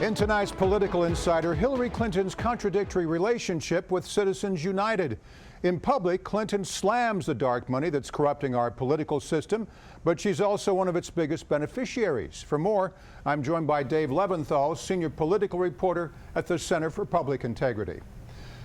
In tonight's Political Insider, Hillary Clinton's contradictory relationship with Citizens United. In public, Clinton slams the dark money that's corrupting our political system, but she's also one of its biggest beneficiaries. For more, I'm joined by Dave Levinthal, senior political reporter at the Center for Public Integrity.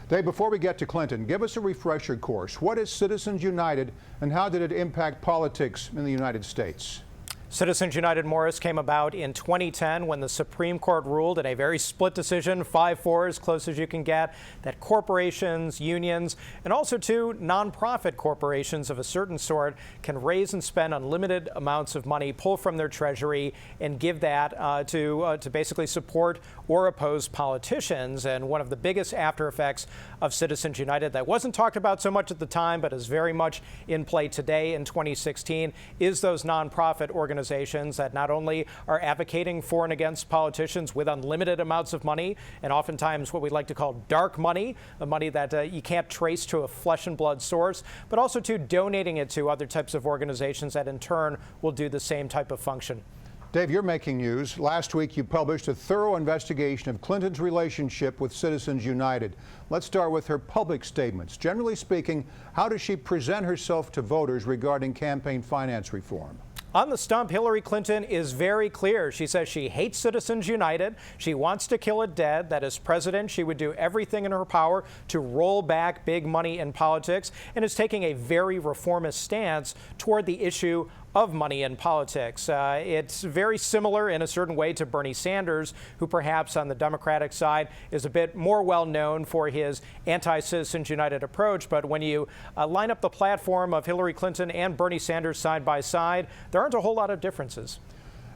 Dave, before we get to Clinton, give us a refresher course. What is Citizens United, and how did it impact politics in the United States? Citizens United, Morris, came about in 2010 when the Supreme Court ruled in a very split decision, 5-4 as close as you can get, that corporations, unions, and also nonprofit corporations of a certain sort can raise and spend unlimited amounts of money, pull from their treasury, and give that to basically support or oppose politicians. And one of the biggest after effects of Citizens United that wasn't talked about so much at the time, but is very much in play today in 2016, is those nonprofit organizations that not only are advocating for and against politicians with unlimited amounts of money, and oftentimes what we like to call dark money, the money that you can't trace to a flesh and blood source, but also donating it to other types of organizations that in turn will do the same type of function. Dave, you're making news. Last week, you published a thorough investigation of Clinton's relationship with Citizens United. Let's start with her public statements. Generally speaking, how does she present herself to voters regarding campaign finance reform? On the stump, Hillary Clinton is very clear. She says she hates Citizens United. She wants to kill it dead. That as president, she would do everything in her power to roll back big money in politics, and is taking a very reformist stance toward the issue of money in politics. It's very similar in a certain way to Bernie Sanders, who perhaps on the Democratic side is a bit more well known for his anti-Citizens United approach. But when you line up the platform of Hillary Clinton and Bernie Sanders side by side, there aren't a whole lot of differences.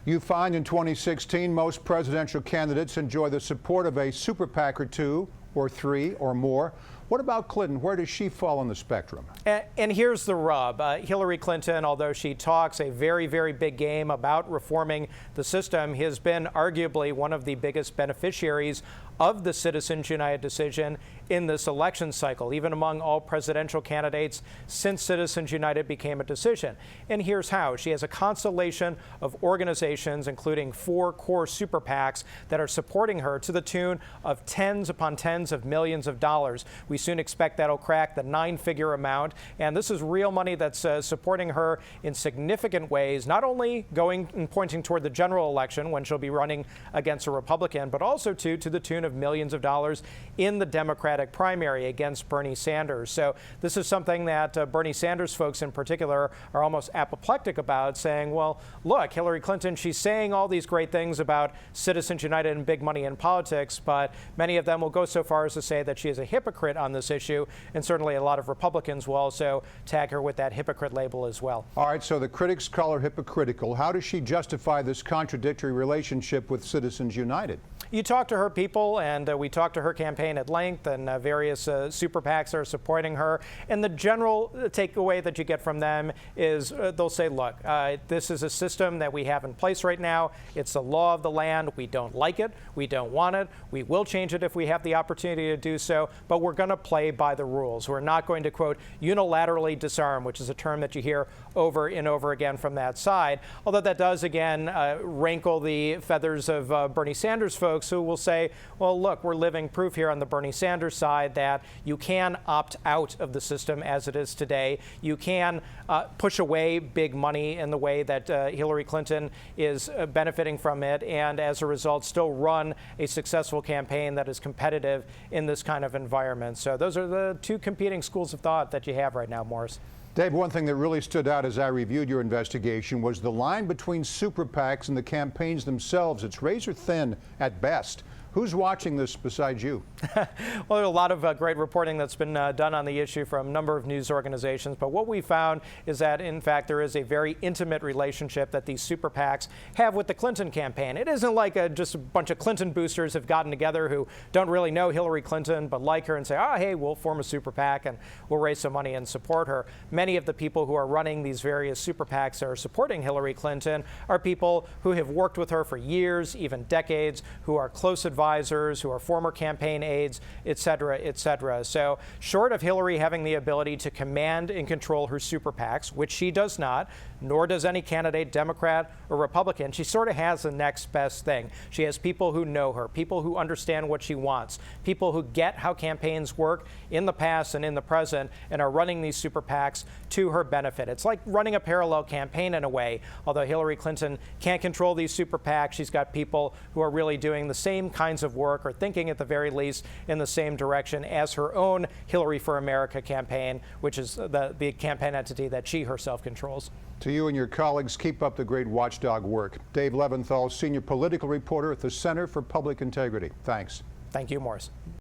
You find in 2016 most presidential candidates enjoy the support of a super PAC or two or three or more. What about Clinton? Where does she fall on the spectrum? And here's the rub. Hillary Clinton, although she talks a very, very big game about reforming the system, has been arguably one of the biggest beneficiaries of the Citizens United decision in this election cycle, even among all presidential candidates since Citizens United became a decision. And here's how. She has a constellation of organizations, including 4 core super PACs, that are supporting her to the tune of tens upon tens of millions of dollars. We soon expect that'll crack the 9-figure amount. And this is real money that's supporting her in significant ways, not only going and pointing toward the general election when she'll be running against a Republican, but also to the tune of millions of dollars in the Democratic primary against Bernie Sanders. So this is something that Bernie Sanders folks in particular are almost apoplectic about, saying, well, look, Hillary Clinton, she's saying all these great things about Citizens United and big money in politics, but many of them will go so far as to say that she is a hypocrite on this issue, and certainly a lot of Republicans will also tag her with that hypocrite label as well. All right, so the critics call her hypocritical. How does she justify this contradictory relationship with Citizens United? You talk to her people, and we talked to her campaign at length, and various super PACs are supporting her. And the general takeaway that you get from them is they'll say, look, this is a system that we have in place right now. It's the law of the land. We don't like it. We don't want it. We will change it if we have the opportunity to do so, but we're going to play by the rules. We're not going to, quote, unilaterally disarm, which is a term that you hear over and over again from that side. Although that does, again, rankle the feathers of Bernie Sanders folks, who will say, well, look, we're living proof here on the Bernie Sanders side that you can opt out of the system as it is today. You can push away big money in the way that Hillary Clinton is benefiting from it, and as a result still run a successful campaign that is competitive in this kind of environment. So those are the two competing schools of thought that you have right now, Morris. Dave, one thing that really stood out as I reviewed your investigation was the line between super PACs and the campaigns themselves. It's razor thin at best. Who's watching this besides you? Well, there's a lot of great reporting that's been done on the issue from a number of news organizations. But what we found is that, in fact, there is a very intimate relationship that these super PACs have with the Clinton campaign. It isn't like just a bunch of Clinton boosters have gotten together who don't really know Hillary Clinton but like her and say, oh, hey, we'll form a super PAC and we'll raise some money and support her. Many of the people who are running these various super PACs that are supporting Hillary Clinton are people who have worked with her for years, even decades, who are close advisors, who are former campaign aides, et cetera, et cetera. So short of Hillary having the ability to command and control her super PACs, which she does not, nor does any candidate, Democrat or Republican. She sort of has the next best thing. She has people who know her, people who understand what she wants, people who get how campaigns work in the past and in the present and are running these super PACs to her benefit. It's like running a parallel campaign in a way. Although Hillary Clinton can't control these super PACs, she's got people who are really doing the same kinds of work, or thinking at the very least in the same direction as her own Hillary for America campaign, which is the campaign entity that she herself controls. To you and your colleagues, keep up the great watchdog work. Dave Levinthal, senior political reporter at the Center for Public Integrity. Thanks. Thank you, Morris.